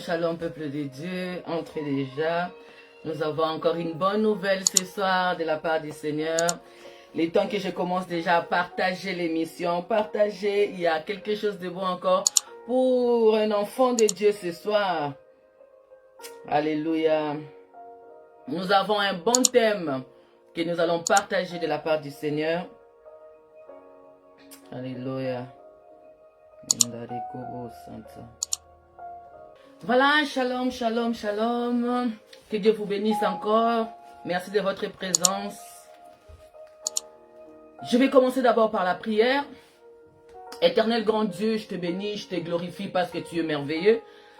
shalom, peuple de Dieu. Entrez déjà. Nous avons encore une bonne nouvelle ce soir de la part du Seigneur. Les temps que je commence déjà à partager l'émission, partager, il y a quelque chose de bon encore pour un enfant de Dieu ce soir. Alléluia. Nous avons un bon thème que nous allons partager de la part du Seigneur. Alléluia. Voilà, shalom, shalom, shalom. Que Dieu vous bénisse encore. Merci de votre présence. Je vais commencer d'abord par la prière. Éternel grand Dieu, je te bénis, je te glorifie parce que tu es merveilleux.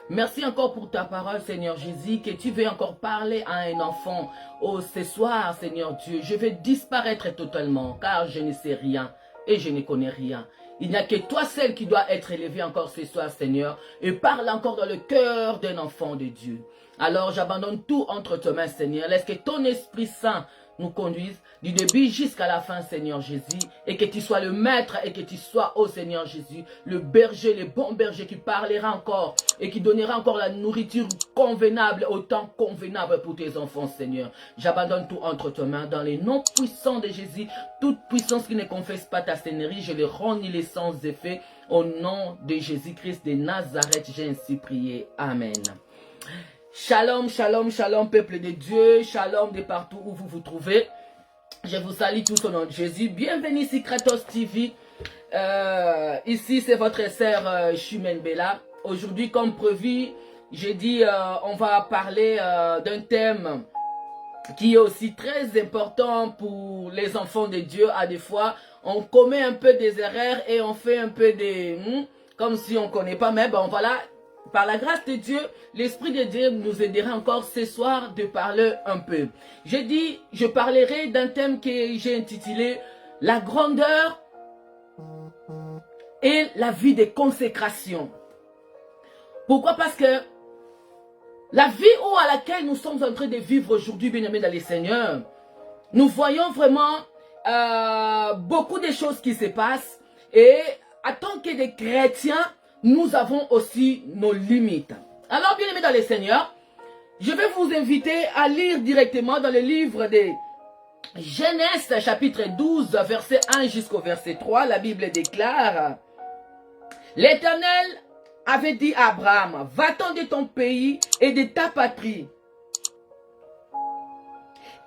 Merci encore pour ta parole, Seigneur Jésus, que tu veux encore parler à un enfant. Oh, ce soir, Seigneur Dieu, je vais disparaître totalement, car je ne sais rien et je ne connais rien. Il n'y a que toi seul qui doit être élevé encore ce soir, Seigneur, et parle encore dans le cœur d'un enfant de Dieu. Alors, j'abandonne tout entre tes mains, Seigneur. Laisse que ton Esprit Saint nous conduise du début jusqu'à la fin, Seigneur Jésus, et que tu sois le maître et que tu sois, ô Seigneur Jésus, le berger, le bon berger qui parlera encore et qui donnera encore la nourriture convenable au temps convenable pour tes enfants, Seigneur. J'abandonne tout entre tes mains dans les noms puissants de Jésus. Toute puissance qui ne confesse pas ta seigneurie, je les rends ni les sans effet. Au nom de Jésus-Christ de Nazareth, j'ai ainsi prié. Amen. Shalom, shalom, shalom, peuple de Dieu. Shalom de partout où vous vous trouvez. Je vous salue tous au nom de Jésus. Bienvenue sur Kratos TV. Ici, c'est votre sœur Chimène Bella. Aujourd'hui, comme prévu, j'ai dit, on va parler d'un thème qui est aussi très important pour les enfants de Dieu. À des fois, on commet un peu des erreurs et on fait un peu des... comme si on ne connaît pas, mais bon, voilà. Par la grâce de Dieu, l'Esprit de Dieu nous aidera encore ce soir de parler un peu. J'ai dit, je parlerai d'un thème que j'ai intitulé « La grandeur et la vie de consécration ». Pourquoi? Parce que la vie à laquelle nous sommes en train de vivre aujourd'hui, bien-aimés dans les Seigneurs, nous voyons vraiment beaucoup de choses qui se passent. Et en tant que des chrétiens, nous avons aussi nos limites. Alors, bien aimés dans les Seigneurs, je vais vous inviter à lire directement dans le livre de Genèse, chapitre 12, verset 1 jusqu'au verset 3. La Bible déclare: L'Éternel avait dit à Abraham, va-t'en de ton pays et de ta patrie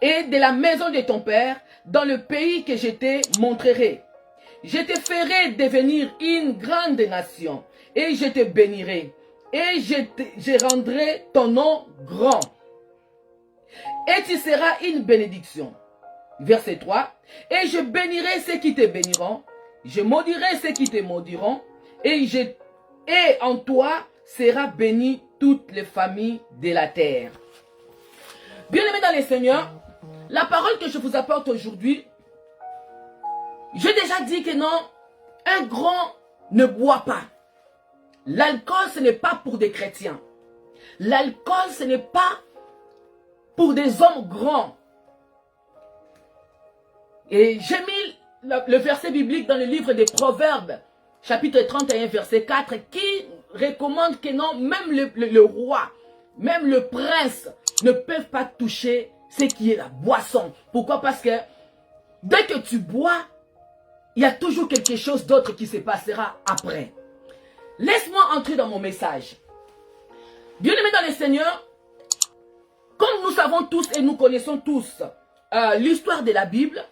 et de la maison de ton père dans le pays que je te montrerai. Je te ferai devenir une grande nation et je te bénirai et je rendrai ton nom grand. Et tu seras une bénédiction. Verset 3. Et je bénirai ceux qui te béniront, je maudirai ceux qui te maudiront, et en toi sera bénie toutes les familles de la terre. Bien-aimés dans les Seigneurs, la parole que je vous apporte aujourd'hui, j'ai déjà dit que non, un grand ne boit pas. L'alcool, ce n'est pas pour des chrétiens. L'alcool, ce n'est pas pour des hommes grands. Et j'ai mis le verset biblique dans le livre des Proverbes, chapitre 31, verset 4, qui recommande que non, même le roi, même le prince ne peuvent pas toucher ce qui est la boisson. Pourquoi? Parce que dès que tu bois, il y a toujours quelque chose d'autre qui se passera après. Laisse-moi entrer dans mon message. Bien-aimés dans les Seigneurs, comme nous savons tous et nous connaissons tous l'histoire de la Bible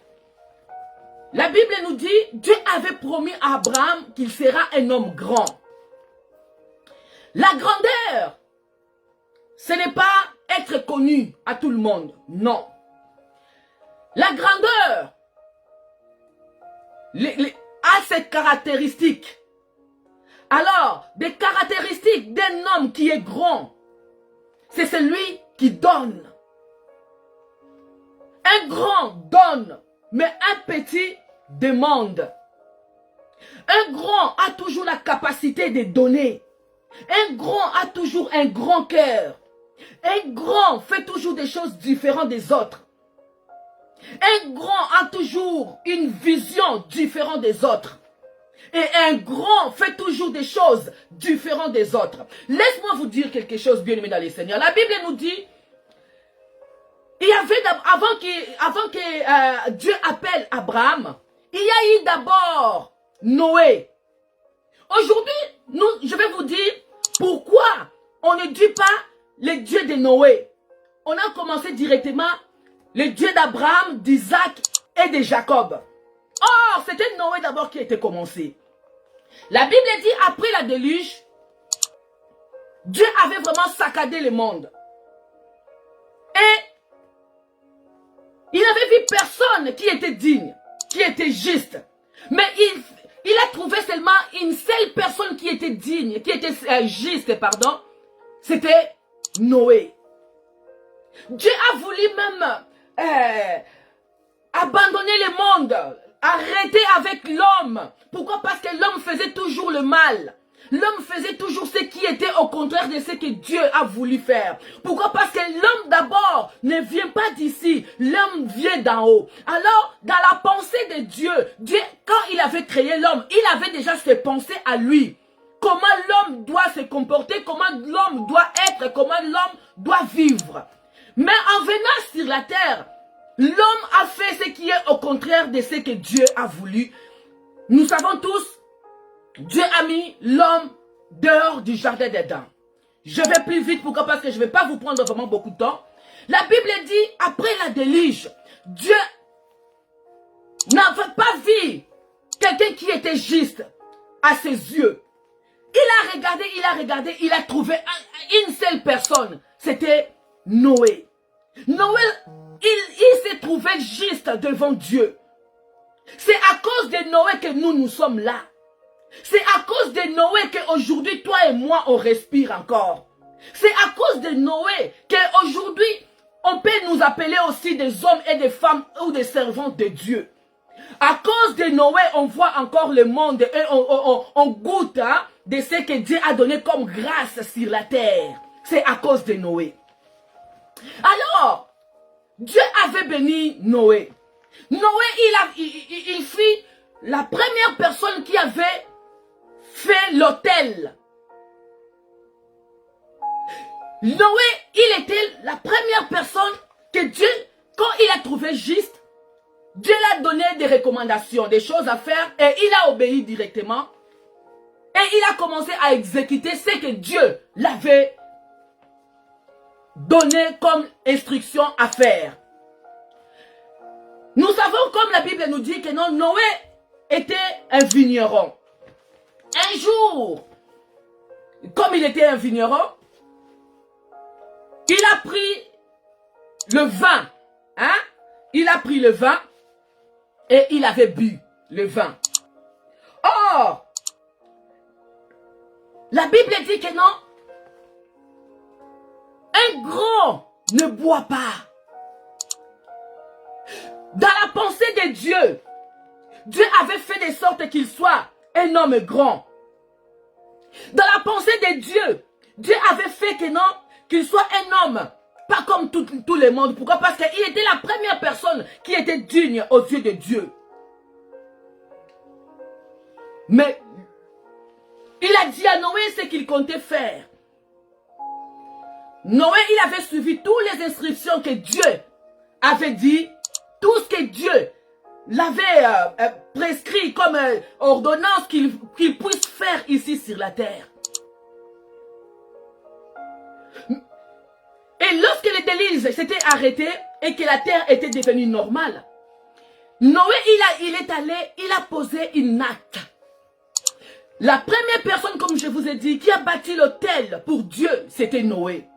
nous dit, Dieu avait promis à Abraham qu'il sera un homme grand. La grandeur, ce n'est pas être connu à tout le monde, non. La grandeur a ses caractéristiques. Alors, des caractéristiques d'un homme qui est grand, c'est celui qui donne. Un grand donne, mais un petit demande. Un grand a toujours la capacité de donner. Un grand a toujours un grand cœur. Un grand fait toujours des choses différentes des autres. Un grand a toujours une vision différente des autres. Et un grand fait toujours des choses différentes des autres. Laisse-moi vous dire quelque chose, bien-aimé dans les Seigneurs. La Bible nous dit, il y avait, avant que Dieu appelle Abraham, il y a eu d'abord Noé. Aujourd'hui, je vais vous dire pourquoi on ne dit pas le Dieu de Noé. On a commencé directement le Dieu d'Abraham, d'Isaac et de Jacob. Or, c'était Noé d'abord qui était commencé. La Bible dit, après la déluge, Dieu avait vraiment saccadé le monde. Et il n'avait vu personne qui était digne, qui était juste. Mais il a trouvé seulement une seule personne qui était digne, qui était juste, pardon. C'était Noé. Dieu a voulu même abandonner le monde, arrêter avec l'homme. Pourquoi? Parce que l'homme faisait toujours le mal. L'homme faisait toujours ce qui était au contraire de ce que Dieu a voulu faire. Pourquoi? Parce que l'homme d'abord ne vient pas d'ici. L'homme vient d'en haut. Alors, dans la pensée de Dieu, quand il avait créé l'homme, il avait déjà ses pensées à lui. Comment l'homme doit se comporter, comment l'homme doit être, comment l'homme doit vivre. Mais en venant sur la terre, l'homme a fait ce qui est au contraire de ce que Dieu a voulu. Nous savons tous, Dieu a mis l'homme dehors du jardin d'Éden. Je vais plus vite, pourquoi? Parce que je ne vais pas vous prendre vraiment beaucoup de temps. La Bible dit, après la déluge, Dieu n'avait pas vu quelqu'un qui était juste à ses yeux. Il a regardé, il a trouvé une seule personne. C'était Noé. Noé, il s'est trouvé juste devant Dieu. C'est à cause de Noé que nous sommes là. C'est à cause de Noé qu'aujourd'hui, toi et moi, on respire encore. C'est à cause de Noé qu'aujourd'hui, on peut nous appeler aussi des hommes et des femmes ou des servants de Dieu. À cause de Noé, on voit encore le monde et on goûte de ce que Dieu a donné comme grâce sur la terre. C'est à cause de Noé. Alors, Dieu avait béni Noé. Noé, il fut la première personne qui avait fait l'autel. Noé, il était la première personne que Dieu, quand il a trouvé juste, Dieu lui a donné des recommandations, des choses à faire et il a obéi directement. Et il a commencé à exécuter ce que Dieu l'avait donné comme instruction à faire. Nous savons, comme la Bible nous dit, que non, Noé était un vigneron. Un jour, comme il était un vigneron, il a pris le vin. Hein? Il a pris le vin et il avait bu le vin. Or, la Bible dit que non, un grand ne boit pas. Dans la pensée de Dieu, Dieu avait fait de sorte qu'il soit un homme grand. Dans la pensée de Dieu, Dieu avait fait que non, qu'il soit un homme, pas comme tout le monde. Pourquoi? Parce qu'il était la première personne qui était digne aux yeux de Dieu. Mais il a dit à Noé ce qu'il comptait faire. Noé, il avait suivi toutes les instructions que Dieu avait dit, tout ce que Dieu l'avait prescrit comme ordonnance qu'il puisse faire ici sur la terre. Et lorsque les déluge s'étaient arrêtés et que la terre était devenue normale, Noé, il a posé une acte. La première personne, comme je vous ai dit, qui a bâti l'autel pour Dieu, c'était Noé.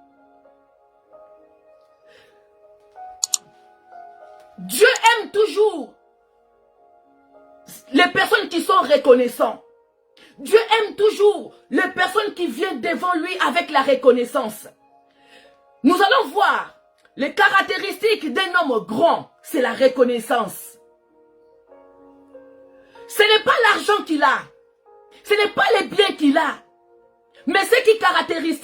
Dieu aime toujours les personnes qui sont reconnaissantes. Dieu aime toujours les personnes qui viennent devant lui avec la reconnaissance. Nous allons voir les caractéristiques d'un homme grand, c'est la reconnaissance. Ce n'est pas l'argent qu'il a, ce n'est pas les biens qu'il a, mais ce qui caractérise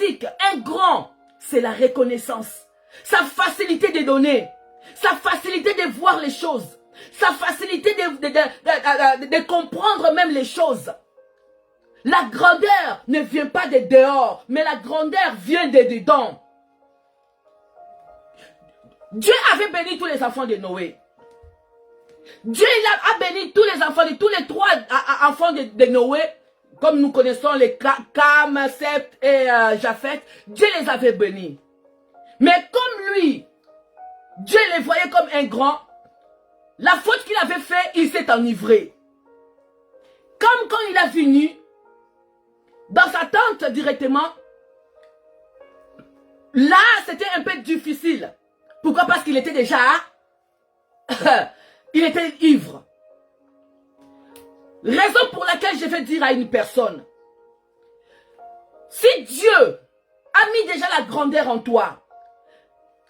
un grand, c'est la reconnaissance, sa facilité de donner, sa facilité de voir les choses, sa facilité de comprendre même les choses. La grandeur ne vient pas de dehors, mais la grandeur vient de dedans. Dieu avait béni tous les enfants de Noé. Dieu a béni tous les enfants, tous les trois enfants de Noé, comme nous connaissons les Cam, Sept et Japheth. Dieu les avait bénis. Mais comme lui, Dieu les voyait comme un grand, la faute qu'il avait fait, il s'est enivré. Comme quand il a venu dans sa tente directement, là c'était un peu difficile. Pourquoi? Parce qu'il était déjà, il était ivre. Raison pour laquelle je vais dire à une personne, si Dieu a mis déjà la grandeur en toi,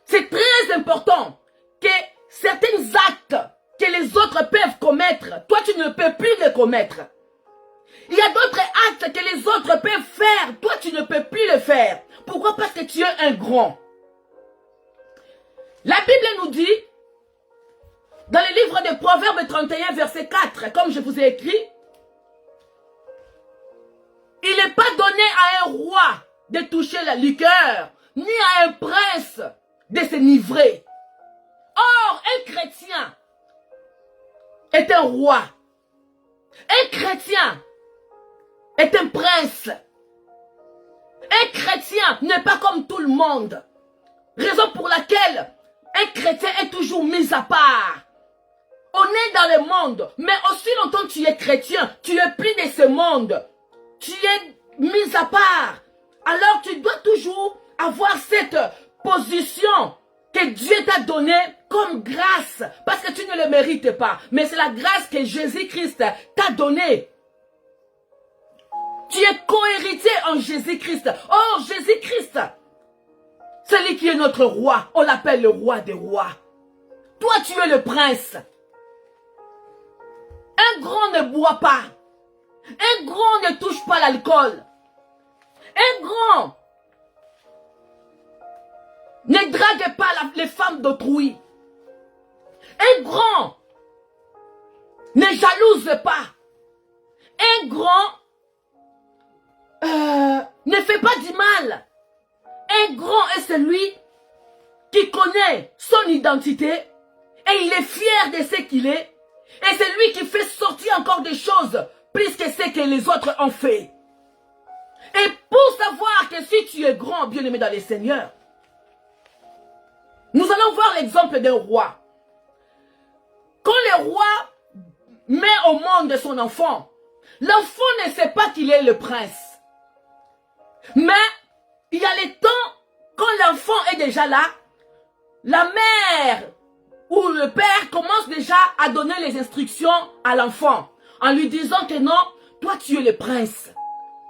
c'est très important que certains actes que les autres peuvent commettre, toi tu ne peux plus les commettre. Il y a d'autres actes que les autres peuvent faire, toi tu ne peux plus les faire. Pourquoi? Parce que tu es un grand. La Bible nous dit, dans le livre de Proverbes 31, verset 4, comme je vous ai écrit, il n'est pas donné à un roi de toucher la liqueur, ni à un prince de s'enivrer. Or, un chrétien est un roi. Un chrétien est un prince. Un chrétien n'est pas comme tout le monde. Raison pour laquelle un chrétien est toujours mis à part. On est dans le monde, mais aussi longtemps tu es chrétien, tu es plus de ce monde. Tu es mis à part. Alors tu dois toujours avoir cette position que Dieu t'a donnée comme grâce. Parce que tu ne le mérites pas. Mais c'est la grâce que Jésus-Christ t'a donnée. Tu es co-héritier en Jésus-Christ. Or, Jésus-Christ, celui qui est notre roi, on l'appelle le roi des rois. Toi, tu es le prince. Un grand ne boit pas. Un grand ne touche pas l'alcool. Un grand ne drague pas les femmes d'autrui. Un grand ne jalouse pas. Un grand ne fait pas du mal. Un grand est celui qui connaît son identité et il est fier de ce qu'il est. Et c'est lui qui fait sortir encore des choses plus que ce que les autres ont fait. Et pour savoir que si tu es grand, bien-aimé dans les seigneurs, nous allons voir l'exemple d'un roi. Quand le roi met au monde son enfant, l'enfant ne sait pas qu'il est le prince. Mais il y a les temps, quand l'enfant est déjà là, la mère ou le père commence déjà à donner les instructions à l'enfant, en lui disant que non, toi tu es le prince.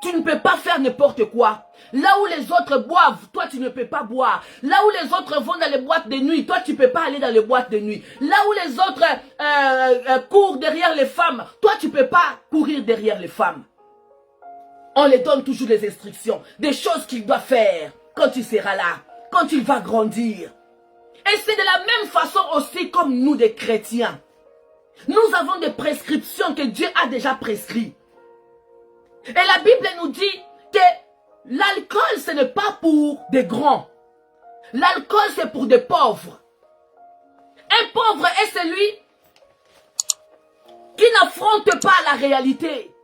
Tu ne peux pas faire n'importe quoi. Là où les autres boivent, toi tu ne peux pas boire. Là où les autres vont dans les boîtes de nuit, toi tu ne peux pas aller dans les boîtes de nuit. Là où les autres courent derrière les femmes, toi tu ne peux pas courir derrière les femmes. On les donne toujours des instructions, des choses qu'il doit faire quand il sera là, quand il va grandir. Et c'est de la même façon aussi comme nous des chrétiens. Nous avons des prescriptions que Dieu a déjà prescrites. Et la Bible nous dit que l'alcool, ce n'est pas pour des grands. L'alcool, c'est pour des pauvres. Un pauvre est celui qui n'affronte pas la réalité.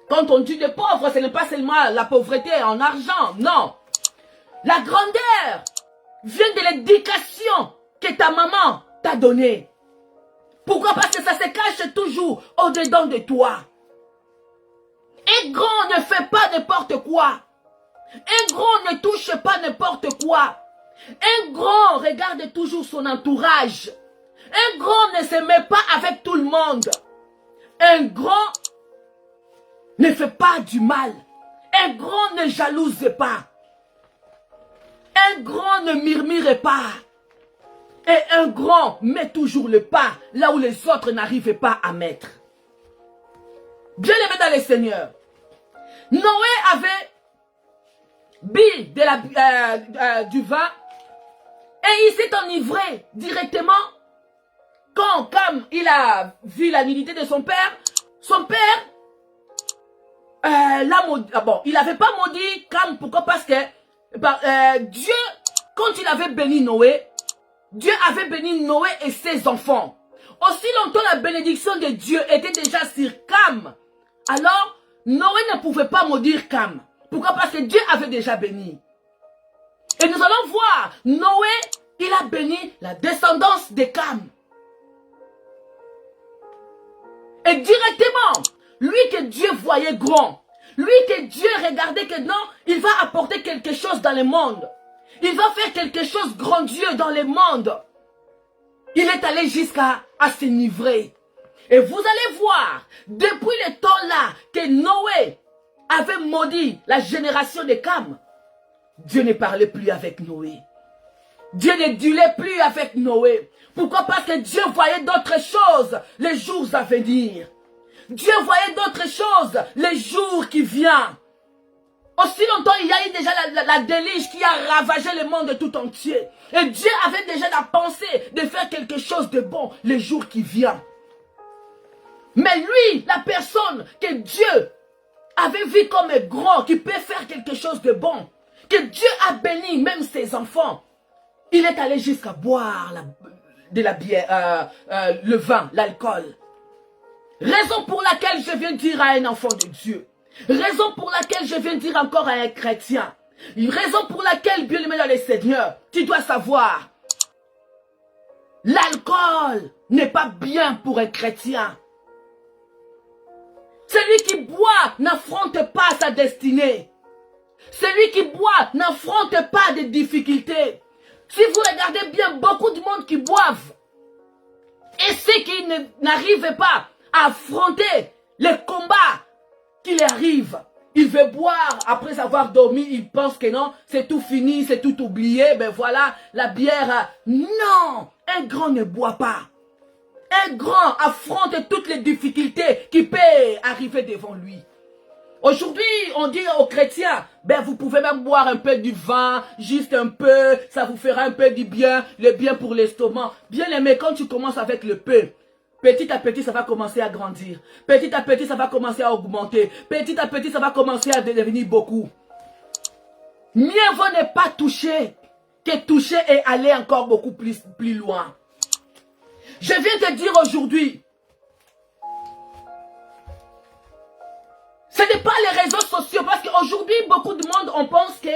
Quand on dit des pauvres, ce n'est pas seulement la pauvreté en argent, non. La grandeur vient de l'éducation que ta maman t'a donnée. Pourquoi? Parce que ça se cache toujours au-dedans de toi. Un grand ne fait pas n'importe quoi. Un grand ne touche pas n'importe quoi. Un grand regarde toujours son entourage. Un grand ne se met pas avec tout le monde. Un grand ne fait pas du mal. Un grand ne jalouse pas. Un grand ne murmure pas. Et un grand met toujours le pas là où les autres n'arrivent pas à mettre. Bien-aimé dans le Seigneur, Noé avait bu du vin et il s'est enivré directement quand, comme il a vu la nudité de son père bon, il n'avait pas maudit Cam. Pourquoi? Parce que Dieu, quand il avait béni Noé, Dieu avait béni Noé et ses enfants. Aussi longtemps la bénédiction de Dieu était déjà sur Cam, alors Noé ne pouvait pas maudire Cam. Pourquoi? Parce que Dieu avait déjà béni. Et nous allons voir, Noé, il a béni la descendance de Cam. Et directement, lui que Dieu voyait grand, lui que Dieu regardait que non, il va apporter quelque chose dans le monde. Il va faire quelque chose de grandiose dans le monde. Il est allé jusqu'à s'enivrer. Et vous allez voir, depuis le temps-là que Noé avait maudit la génération de Cam, Dieu ne parlait plus avec Noé. Dieu ne dealait plus avec Noé. Pourquoi? Parce que Dieu voyait d'autres choses les jours à venir. Dieu voyait d'autres choses les jours qui viennent. Aussi longtemps, il y a eu déjà la déluge qui a ravagé le monde tout entier. Et Dieu avait déjà la pensée de faire quelque chose de bon les jours qui viennent. Mais lui, la personne que Dieu avait vu comme grand, qui peut faire quelque chose de bon, que Dieu a béni même ses enfants, il est allé jusqu'à boire de la bière, le vin, l'alcool. Raison pour laquelle je viens dire à un enfant de Dieu, raison pour laquelle je viens dire encore à un chrétien, raison pour laquelle, bien aimé dans le Seigneur, tu dois savoir, l'alcool n'est pas bien pour un chrétien. Celui qui boit n'affronte pas sa destinée. Celui qui boit n'affronte pas de difficultés. Si vous regardez bien, beaucoup de monde qui boivent, et ceux qui n'arrivent pas à affronter les combats qui leur arrivent, il veut boire après avoir dormi, il pense que non, c'est tout fini, c'est tout oublié, ben voilà, la bière. Non, un grand ne boit pas. Un grand affronte toutes les difficultés qui peuvent arriver devant lui. Aujourd'hui, on dit aux chrétiens, ben vous pouvez même boire un peu du vin, juste un peu, ça vous fera un peu du bien, le bien pour l'estomac. Bien aimé, quand tu commences avec le peu, petit à petit, ça va commencer à grandir. Petit à petit, ça va commencer à augmenter. Petit à petit, ça va commencer à devenir beaucoup. Mieux vaut ne pas toucher que toucher et aller encore beaucoup plus loin. Je viens te dire aujourd'hui, ce n'est pas les réseaux sociaux, parce qu'aujourd'hui, beaucoup de monde, on pense que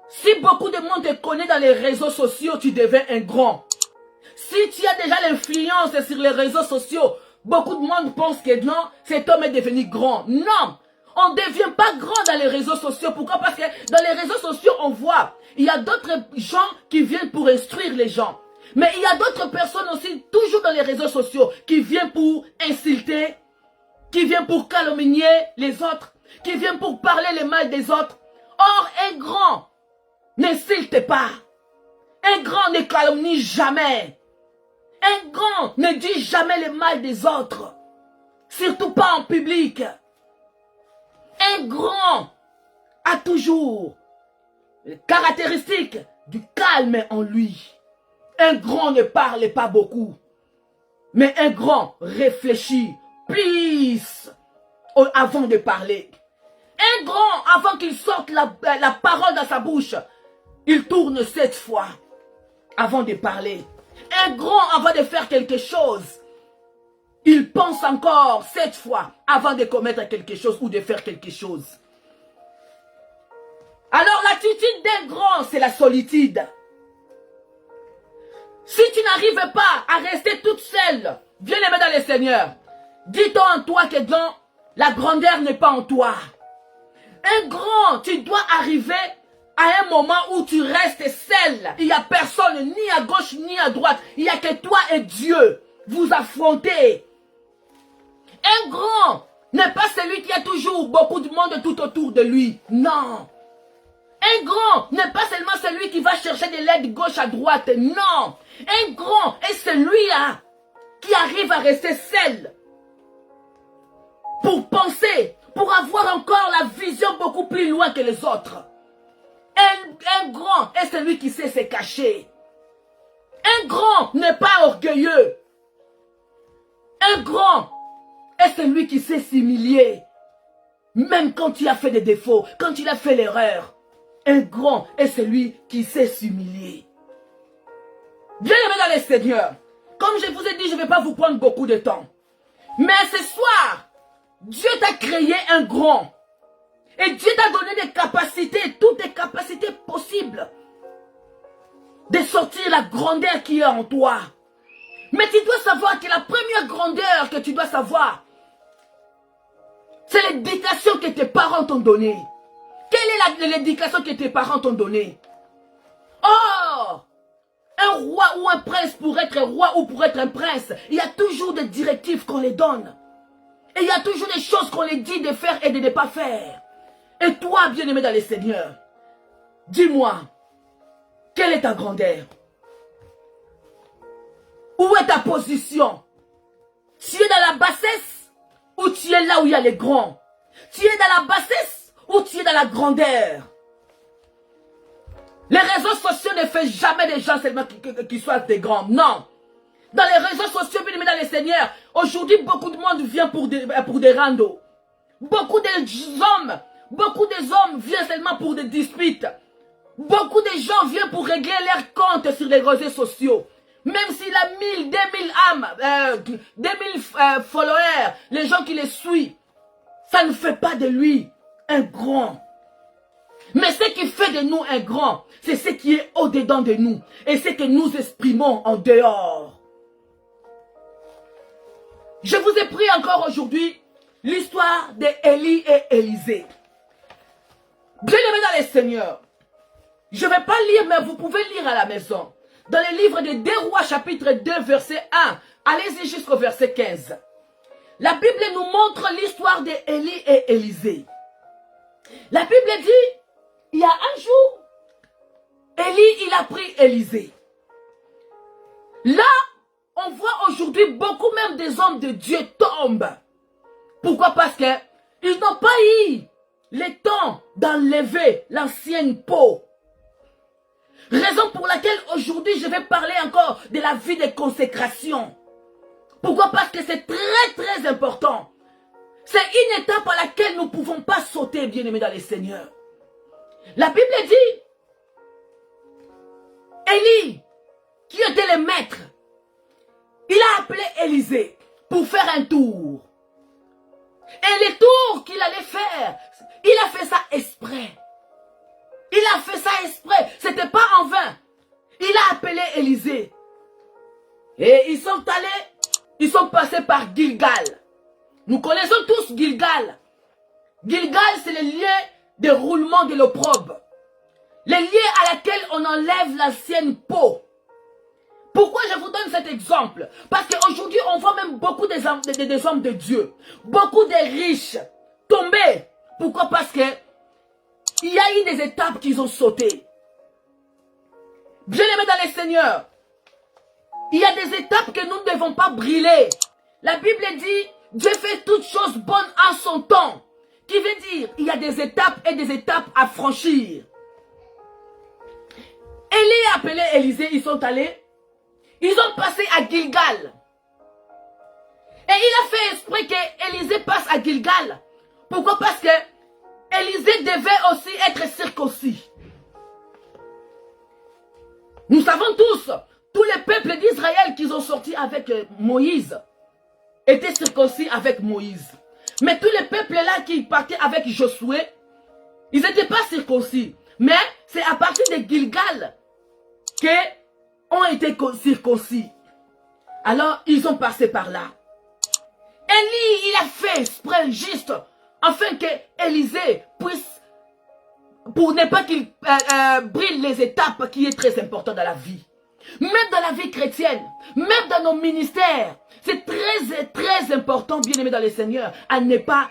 si beaucoup de monde te connaît dans les réseaux sociaux, tu deviens un grand. Si tu as déjà l'influence sur les réseaux sociaux, beaucoup de monde pense que non, cet homme est devenu grand. Non, on ne devient pas grand dans les réseaux sociaux. Pourquoi? Parce que dans les réseaux sociaux, on voit, il y a d'autres gens qui viennent pour instruire les gens. Mais il y a d'autres personnes aussi, toujours dans les réseaux sociaux, qui viennent pour insulter, qui viennent pour calomnier les autres, qui viennent pour parler le mal des autres. Or, un grand n'insulte pas. Un grand ne calomnie jamais. Un grand ne dit jamais le mal des autres. Surtout pas en public. Un grand a toujours les caractéristiques du calme en lui. Un grand ne parle pas beaucoup. Mais un grand réfléchit plus avant de parler. Un grand, avant qu'il sorte la parole dans sa bouche, il tourne 7 fois avant de parler. Un grand, avant de faire quelque chose, il pense encore 7 fois avant de commettre quelque chose ou de faire quelque chose. Alors l'attitude d'un grand, c'est la solitude. Si tu n'arrives pas à rester toute seule, bien aimé dans le Seigneur, dis-toi en toi que non, la grandeur n'est pas en toi. Un grand, tu dois arriver à un moment où tu restes seul. Il n'y a personne, ni à gauche, ni à droite. Il n'y a que toi et Dieu. Vous affrontez. Un grand n'est pas celui qui a toujours beaucoup de monde tout autour de lui. Non. Un grand n'est pas seulement celui qui va chercher de l'aide gauche à droite. Non. Un grand est celui-là qui arrive à rester seul. Pour penser, pour avoir encore la vision beaucoup plus loin que les autres. Un grand est celui qui sait se cacher. Un grand n'est pas orgueilleux. Un grand est celui qui sait s'humilier. Même quand tu as fait des défauts, quand tu as fait l'erreur, un grand est celui qui sait s'humilier. Bien-aimés dans les Seigneurs, comme je vous ai dit, je ne vais pas vous prendre beaucoup de temps. Mais ce soir, Dieu t'a créé un grand. Et Dieu t'a donné des capacités, toutes les capacités possibles, de sortir la grandeur qui est en toi. Mais tu dois savoir que la première grandeur que tu dois savoir, c'est l'éducation que tes parents t'ont donnée. Quelle est l'éducation que tes parents t'ont donnée? Oh! Un roi ou un prince pour être un roi ou pour être un prince, il y a toujours des directives qu'on les donne. Et il y a toujours des choses qu'on les dit de faire et de ne pas faire. Et toi, bien-aimé dans les Seigneurs, dis-moi, quelle est ta grandeur? Où est ta position? Tu es dans la bassesse ou tu es là où il y a les grands? Tu es dans la bassesse ou tu es dans la grandeur? Les réseaux sociaux ne font jamais des gens seulement qui soient des grands. Non. Dans les réseaux sociaux, bien aimés dans les Seigneurs, aujourd'hui, beaucoup de monde vient pour des randos. Beaucoup des hommes viennent seulement pour des disputes. Beaucoup de gens viennent pour régler leurs comptes sur les réseaux sociaux. Même s'il a 1000, 2000 âmes, 2000 followers, les gens qui les suivent, ça ne fait pas de lui un grand. Mais ce qui fait de nous un grand, c'est ce qui est au-dedans de nous. Et ce que nous exprimons en dehors. Je vous ai pris encore aujourd'hui l'histoire d'Élie et Élisée. Bien-aimés dans les Seigneurs, je ne vais pas lire, mais vous pouvez lire à la maison. Dans le livre de 2 Rois, chapitre 2, verset 1, allez-y jusqu'au verset 15. La Bible nous montre l'histoire d'Élie et Élisée. La Bible dit, il y a un jour, Élie, il a pris Élisée. Là, on voit aujourd'hui beaucoup même des hommes de Dieu tombent. Pourquoi? Parce que ils n'ont pas eu le temps d'enlever l'ancienne peau. Raison pour laquelle aujourd'hui je vais parler encore de la vie de consécration. Pourquoi? Parce que c'est très important. C'est une étape à laquelle nous ne pouvons pas sauter, bien-aimés dans les Seigneurs. La Bible dit, Élie, qui était le maître, il a appelé Élisée pour faire un tour. Et le tour qu'il allait faire, il a fait ça exprès. Il a fait ça exprès. Ce n'était pas en vain. Il a appelé Élisée. Et ils sont allés, ils sont passés par Gilgal. Nous connaissons tous Gilgal. Gilgal, c'est le lieu de roulement de l'opprobre. Le lieu à laquelle on enlève l'ancienne peau. Pourquoi je vous donne cet exemple? Parce qu'aujourd'hui, on voit même beaucoup des hommes de Dieu. Beaucoup de riches tomber. Pourquoi? Parce que il y a eu des étapes qu'ils ont sautées. Bien-aimés dans les Seigneurs, il y a des étapes que nous ne devons pas brûler. La Bible dit, Dieu fait toutes choses bonnes en son temps. Qui veut dire, il y a des étapes et des étapes à franchir. Élie a appelé Élisée, ils sont allés. Ils ont passé à Gilgal. Et il a fait exprès que Élisée passe à Gilgal. Pourquoi? Parce que Élisée devait aussi être circoncis. Nous savons tous les peuples d'Israël qu'ils ont sortis avec Moïse étaient circoncis avec Moïse. Mais tous les peuples là qui partaient avec Josué, ils n'étaient pas circoncis. Mais c'est à partir de Gilgal qu'ils ont été circoncis. Alors ils ont passé par là. Élie, il a fait exprès juste afin que Élisée puisse, pour ne pas qu'il brille les étapes qui est très important dans la vie. Même dans la vie chrétienne, même dans nos ministères, c'est très important, bien aimé dans le Seigneur, à ne pas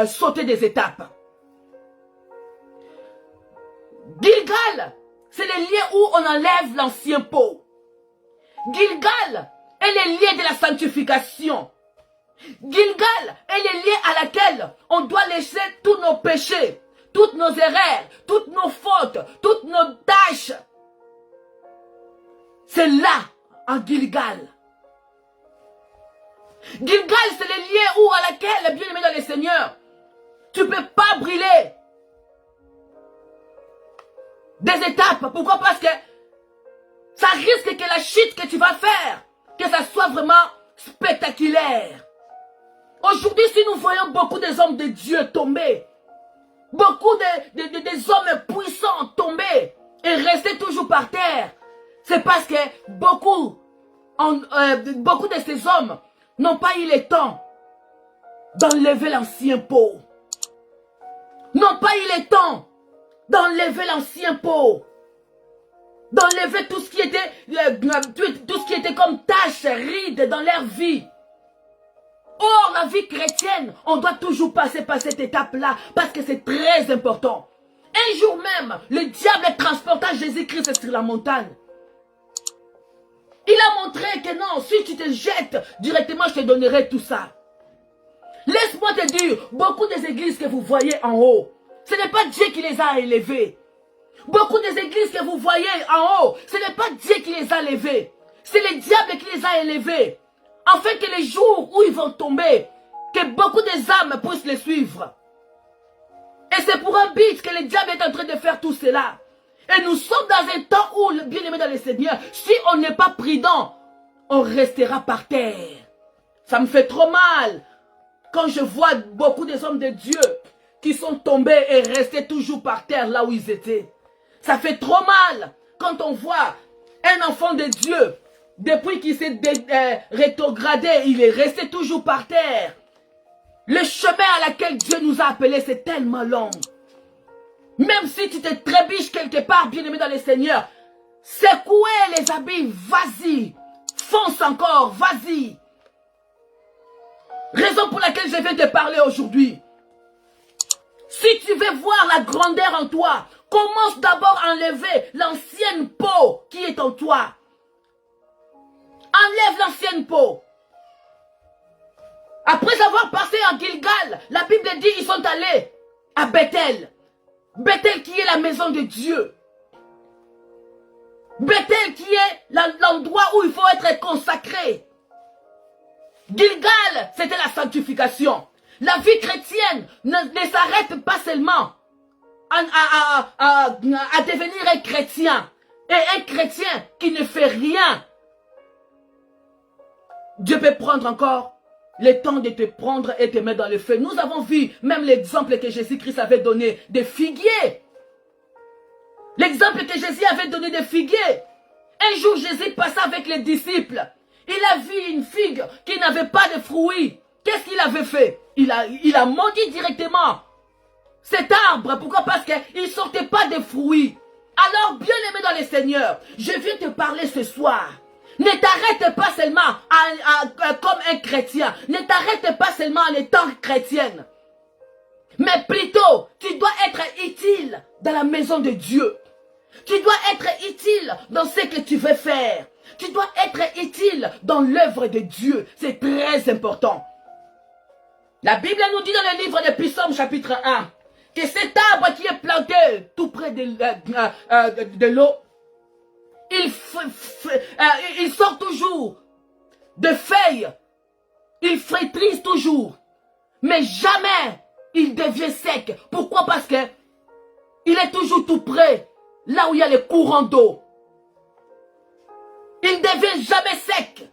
sauter des étapes. Gilgal, c'est le lieu où on enlève l'ancien peau. Gilgal est le lieu de la sanctification. Gilgal est le lieu à laquelle on doit laisser tous nos péchés, toutes nos erreurs, toutes nos fautes, toutes nos tâches. C'est là, en Gilgal. Gilgal, c'est le lieu où, à laquelle, bien aimé dans le Seigneur, Tu ne peux pas brûler des étapes. Pourquoi? Parce que ça risque que la chute que tu vas faire, que ça soit vraiment spectaculaire. Aujourd'hui, si nous voyons beaucoup des hommes de Dieu tomber, beaucoup des hommes puissants tomber et rester toujours par terre, c'est parce que beaucoup de ces hommes n'ont pas eu le temps d'enlever l'ancien pot. N'ont pas eu le temps d'enlever l'ancien pot. D'enlever tout ce qui était comme taches, rides dans leur vie. Or, la vie chrétienne, on doit toujours passer par cette étape-là parce que c'est très important. Un jour même, le diable transporta Jésus-Christ sur la montagne. Il a montré que non, si tu te jettes directement, je te donnerai tout ça. Laisse-moi te dire, beaucoup des églises que vous voyez en haut, ce n'est pas Dieu qui les a élevées. Beaucoup des églises que vous voyez en haut, ce n'est pas Dieu qui les a élevées. C'est le diable qui les a élevées. Afin que les jours où ils vont tomber, que beaucoup des âmes puissent les suivre. Et c'est pour un but que le diable est en train de faire tout cela. Et nous sommes dans un temps où, bien-aimé dans le Seigneur, si on n'est pas prudent, on restera par terre. Ça me fait trop mal quand je vois beaucoup des hommes de Dieu qui sont tombés et restés toujours par terre là où ils étaient. Ça fait trop mal quand on voit un enfant de Dieu, depuis qu'il s'est rétrogradé, il est resté toujours par terre. Le chemin à laquelle Dieu nous a appelés, c'est tellement long. Même si tu te trébiches quelque part, bien-aimé dans le Seigneur, secouez les habits, vas-y. Fonce encore, vas-y. Raison pour laquelle je vais te parler aujourd'hui. Si tu veux voir la grandeur en toi, commence d'abord à enlever l'ancienne peau qui est en toi. Enlève l'ancienne peau. Après avoir passé en Gilgal, la Bible dit qu'ils sont allés à Bethel. Bethel qui est la maison de Dieu. Bethel qui est l'endroit où il faut être consacré. Gilgal, c'était la sanctification. La vie chrétienne ne s'arrête pas seulement à devenir un chrétien. Et un chrétien qui ne fait rien. Dieu peut prendre encore le temps de te prendre et te mettre dans le feu. Nous avons vu même l'exemple que Jésus-Christ avait donné des figuiers. L'exemple que Jésus avait donné des figuiers. Un jour, Jésus passa avec les disciples. Il a vu une figue qui n'avait pas de fruits. Qu'est-ce qu'il avait fait? Il a maudit directement cet arbre. Pourquoi? Parce qu'il ne sortait pas de fruits. Alors, bien aimé dans le Seigneur, je viens te parler ce soir. Ne t'arrête pas seulement comme un chrétien. Ne t'arrête pas seulement en étant chrétienne. Mais plutôt, tu dois être utile dans la maison de Dieu. Tu dois être utile dans ce que tu veux faire. Tu dois être utile dans l'œuvre de Dieu. C'est très important. La Bible nous dit dans le livre de Psaume chapitre 1 que cet arbre qui est planté tout près de l'eau, il sort toujours de feuilles. Il frétrise toujours. Mais jamais il devient sec. Pourquoi? Parce que il est toujours tout près, là où il y a les courants d'eau. Il ne devient jamais sec.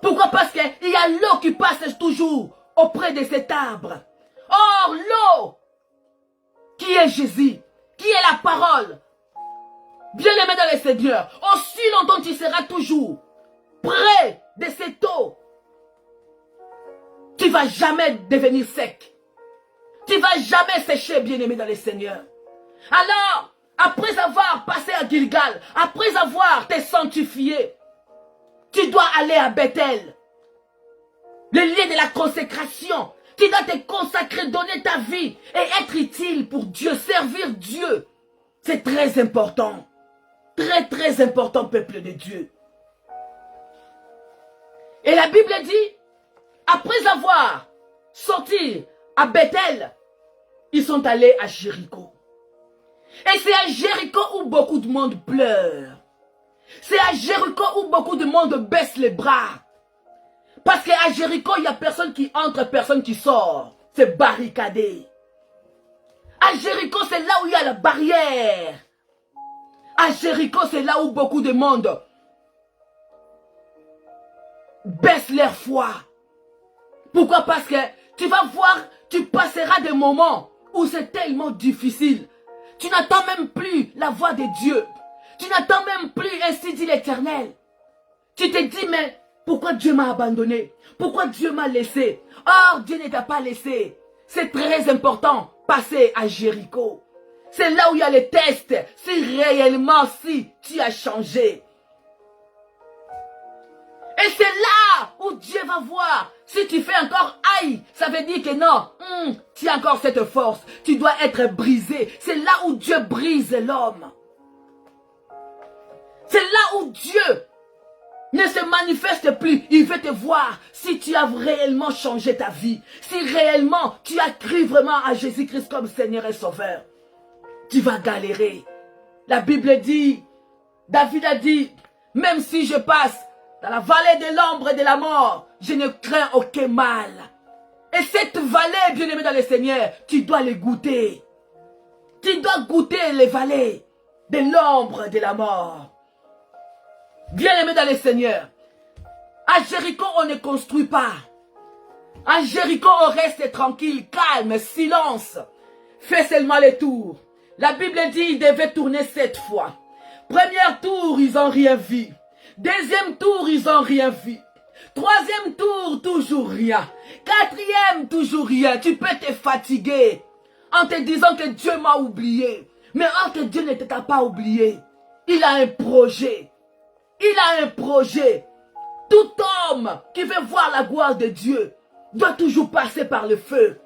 Pourquoi? Parce qu'il y a l'eau qui passe toujours auprès de cet arbre. Or, l'eau, qui est Jésus, qui est la parole, bien-aimé dans le Seigneur, aussi longtemps tu seras toujours près de cette eau, tu ne vas jamais devenir sec. Tu ne vas jamais sécher, bien-aimé dans le Seigneur. Alors, après avoir passé à Gilgal, après avoir te sanctifié, tu dois aller à Bethel. Le lieu de la consécration. Tu dois te consacrer, donner ta vie et être utile pour Dieu, servir Dieu. C'est très important. Très, très important, peuple de Dieu. Et la Bible dit, après avoir sorti à Bethel, ils sont allés à Jéricho. Et c'est à Jéricho où beaucoup de monde pleure. C'est à Jéricho où beaucoup de monde baisse les bras. Parce qu'à Jéricho, il n'y a personne qui entre, personne qui sort. c'est barricadé. À Jéricho, c'est là où il y a la barrière. À Jéricho, c'est là où beaucoup de monde baissent leur foi. Pourquoi? Parce que tu vas voir, tu passeras des moments où c'est tellement difficile. Tu n'attends même plus la voix de Dieu. Tu n'attends même plus, ainsi dit l'Éternel. Tu te dis, mais pourquoi Dieu m'a abandonné? Pourquoi Dieu m'a laissé? Or, Dieu ne t'a pas laissé. C'est très important, passer à Jéricho. C'est là où il y a les tests, si réellement, si tu as changé. Et c'est là où Dieu va voir. Si tu fais encore aïe, ça veut dire que non, tu as encore cette force. Tu dois être brisé. C'est là où Dieu brise l'homme. C'est là où Dieu ne se manifeste plus. Il veut te voir si tu as réellement changé ta vie. Si réellement tu as cru vraiment à Jésus-Christ comme Seigneur et Sauveur. Tu vas galérer. La Bible dit, David a dit, même si je passe dans la vallée de l'ombre et de la mort, je ne crains aucun mal. Et cette vallée, bien-aimé dans le Seigneur, tu dois les goûter. Tu dois goûter les vallées de l'ombre et de la mort. Bien-aimé dans le Seigneur, à Jéricho, on ne construit pas. À Jéricho, on reste tranquille, calme, silence. Fais seulement les tours. La Bible dit qu'ils devaient tourner 7 fois. Premier tour, ils n'ont rien vu. Deuxième tour, ils n'ont rien vu. Troisième tour, toujours rien. Quatrième, toujours rien. Tu peux te fatiguer en te disant que Dieu m'a oublié. Mais or que Dieu ne t'a pas oublié. Il a un projet. Il a un projet. Tout homme qui veut voir la gloire de Dieu doit toujours passer par le feu.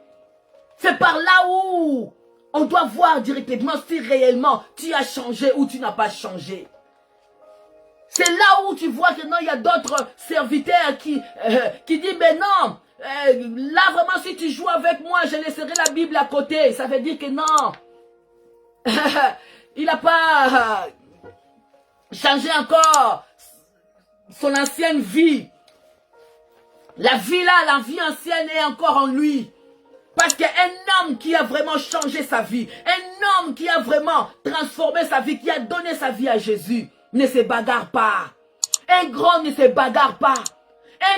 C'est par là où on doit voir directement si réellement tu as changé ou tu n'as pas changé. C'est là où tu vois que non, il y a d'autres serviteurs qui disent, mais non, là vraiment si tu joues avec moi, je laisserai la Bible à côté. Ça veut dire que non, il n'a pas changé encore son ancienne vie. La vie là, la vie ancienne est encore en lui. Parce qu'un homme qui a vraiment changé sa vie, un homme qui a vraiment transformé sa vie, qui a donné sa vie à Jésus, ne se bagarre pas. Un grand ne se bagarre pas.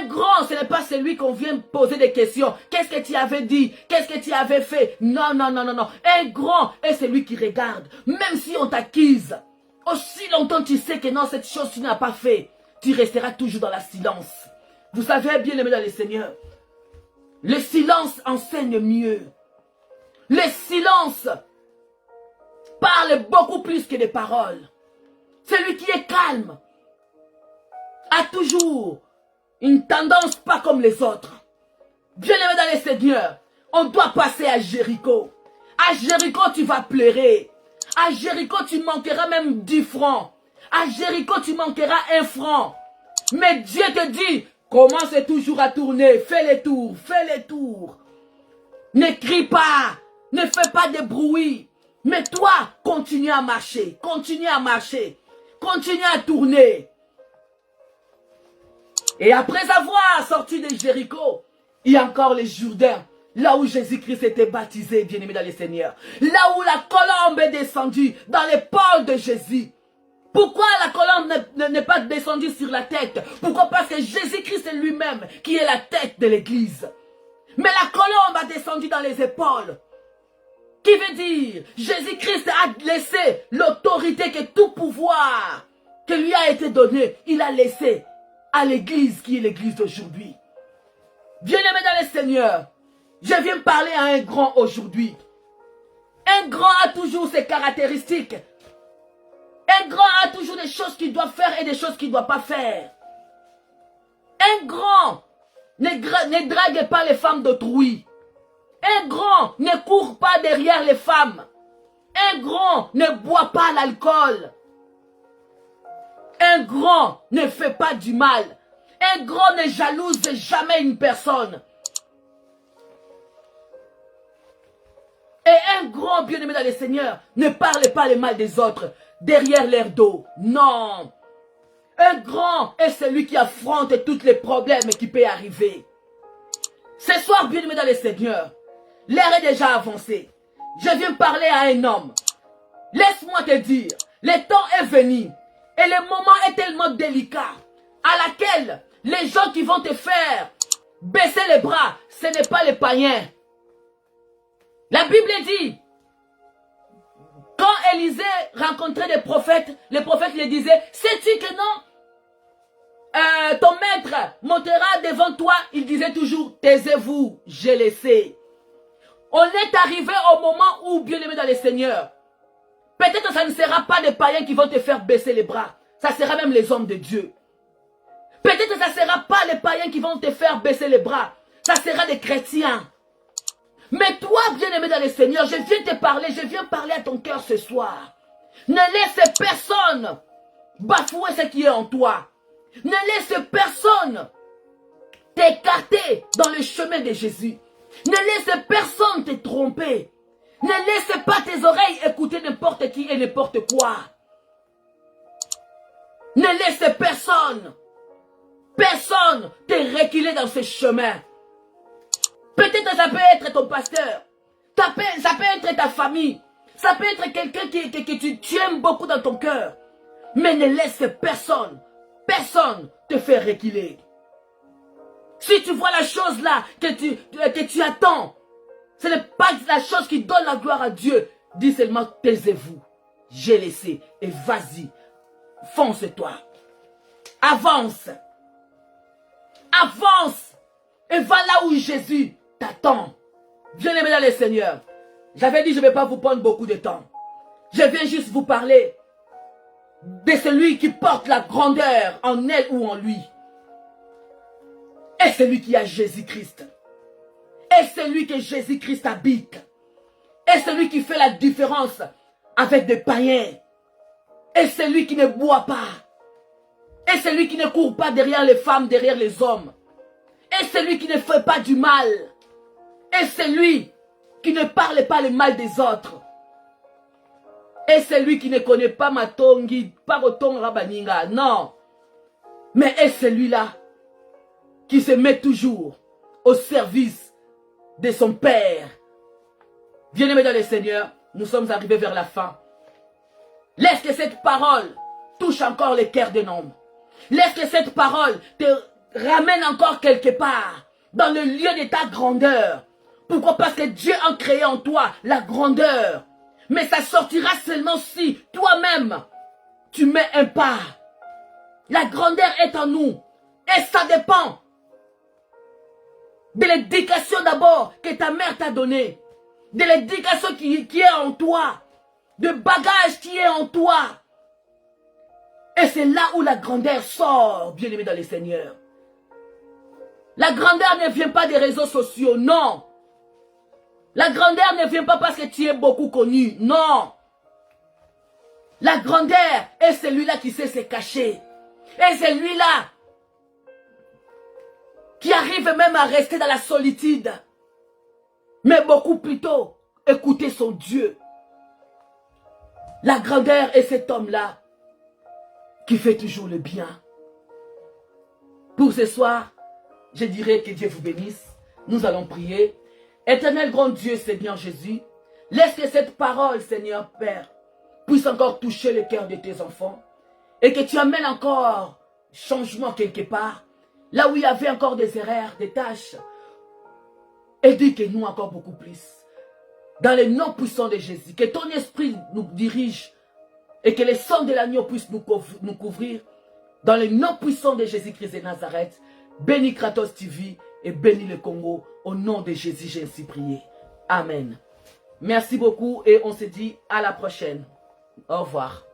Un grand, ce n'est pas celui qu'on vient poser des questions. Qu'est-ce que tu avais dit? Qu'est-ce que tu avais fait? Non, non, non, non, non. Un grand est celui qui regarde. Même si on t'accuse, aussi longtemps tu sais que non, cette chose tu n'as pas fait, tu resteras toujours dans la silence. Vous savez, bien aimé dans le Seigneur, le silence enseigne mieux. Le silence parle beaucoup plus que des paroles. Celui qui est calme a toujours une tendance pas comme les autres. Bien aimé dans le Seigneur, on doit passer à Jéricho. À Jéricho, tu vas pleurer. À Jéricho, tu manqueras même 10 francs. À Jéricho, tu manqueras 1 franc. Mais Dieu te dit, commence toujours à tourner. Fais les tours, fais les tours. Ne crie pas, ne fais pas de bruit. Mais toi, continue à marcher, continue à marcher. Continue à tourner. Et après avoir sorti de Jéricho, il y a encore les Jourdains. Là où Jésus-Christ était baptisé, bien-aimé dans le Seigneur. Là où la colombe est descendue dans l'épaule de Jésus. Pourquoi la colombe n'est pas descendue sur la tête? Pourquoi? Parce que Jésus-Christ est lui-même qui est la tête de l'église. Mais la colombe a descendu dans les épaules. Qui veut dire, Jésus-Christ a laissé l'autorité, que tout pouvoir que lui a été donné, il a laissé à l'église qui est l'église d'aujourd'hui. Bien-aimé dans le Seigneur, je viens parler à un grand aujourd'hui. Un grand a toujours ses caractéristiques. Un grand a toujours des choses qu'il doit faire et des choses qu'il ne doit pas faire. Un grand ne drague pas les femmes d'autrui. Un grand ne court pas derrière les femmes. Un grand ne boit pas l'alcool. Un grand ne fait pas du mal. Un grand ne jalouse jamais une personne. Et un grand bien-aimé dans le Seigneur ne parle pas le mal des autres derrière leur dos. Non. Un grand est celui qui affronte tous les problèmes qui peuvent arriver. Ce soir, bien-aimé dans le Seigneur, L'heure est déjà avancée. Je viens parler à un homme. Laisse-moi te dire, le temps est venu et le moment est tellement délicat à laquelle les gens qui vont te faire baisser les bras, ce n'est pas les païens. La Bible dit, quand Élisée rencontrait des prophètes, les prophètes lui disaient, sais-tu que non, ton maître montera devant toi? Il disait toujours, taisez-vous, je le sais. On est arrivé au moment où, bien aimé dans le Seigneur, peut-être que ça ne sera pas des païens qui vont te faire baisser les bras. Ça sera même les hommes de Dieu. Peut-être que ça ne sera pas les païens qui vont te faire baisser les bras. Ça sera des chrétiens. Mais toi, bien-aimé dans le Seigneur, je viens te parler, je viens parler à ton cœur ce soir. Ne laisse personne bafouer ce qui est en toi. Ne laisse personne t'écarter dans le chemin de Jésus. Ne laisse personne te tromper. Ne laisse pas tes oreilles écouter n'importe qui et n'importe quoi. Ne laisse personne te reculer dans ce chemin. Peut-être que ça peut être ton pasteur. Ça peut être ta famille. Ça peut être quelqu'un que tu aimes beaucoup dans ton cœur. Mais ne laisse personne te faire reculer. Si tu vois la chose là que tu attends, ce n'est pas la chose qui donne la gloire à Dieu. Dis seulement, taisez-vous. J'ai laissé. Et vas-y. Fonce-toi. Avance. Avance. Et va là où Jésus t'attend. Bien-aimé dans le Seigneur. J'avais dit, je ne vais pas vous prendre beaucoup de temps. Je viens juste vous parler de celui qui porte la grandeur en elle ou en lui. Et celui qui a Jésus-Christ. Et celui que Jésus-Christ habite. Et celui qui fait la différence avec des païens. Et celui qui ne boit pas. Et celui qui ne court pas derrière les femmes, derrière les hommes. Et celui qui ne fait pas du mal. Et celui qui ne parle pas le mal des autres. Et celui qui ne connaît pas Matongi, pas Roton Rabaninga, non. Mais est celui-là qui se met toujours au service de son Père. Bien-aimé dans le Seigneur, nous sommes arrivés vers la fin. Laisse que cette parole touche encore les cœurs d'un homme. Laisse que cette parole te ramène encore quelque part dans le lieu de ta grandeur. Pourquoi? Parce que Dieu a créé en toi la grandeur. Mais ça sortira seulement si toi-même tu mets un pas. La grandeur est en nous. Et ça dépend de l'éducation d'abord que ta mère t'a donnée. De l'éducation qui est en toi. De bagage qui est en toi. Et c'est là où la grandeur sort, bien-aimé dans le Seigneur. La grandeur ne vient pas des réseaux sociaux, non. La grandeur ne vient pas parce que tu es beaucoup connu, non. La grandeur est celui-là qui sait se cacher. Et c'est lui-là qui arrive même à rester dans la solitude. Mais beaucoup plutôt écouter son Dieu. La grandeur est cet homme-là qui fait toujours le bien. Pour ce soir, je dirais que Dieu vous bénisse. Nous allons prier. Éternel grand Dieu, Seigneur Jésus, laisse que cette parole, Seigneur Père, puisse encore toucher le cœur de tes enfants et que tu amènes encore changement quelque part, là où il y avait encore des erreurs, des tâches. Éduque-nous encore beaucoup plus. Dans le nom puissant de Jésus, que ton esprit nous dirige et que le sang de l'agneau puisse nous couvrir. Dans le nom puissant de Jésus-Christ de Nazareth, bénis Kratos TV et bénis le Congo. Au nom de Jésus, j'ai ainsi prié. Amen. Merci beaucoup et on se dit à la prochaine. Au revoir.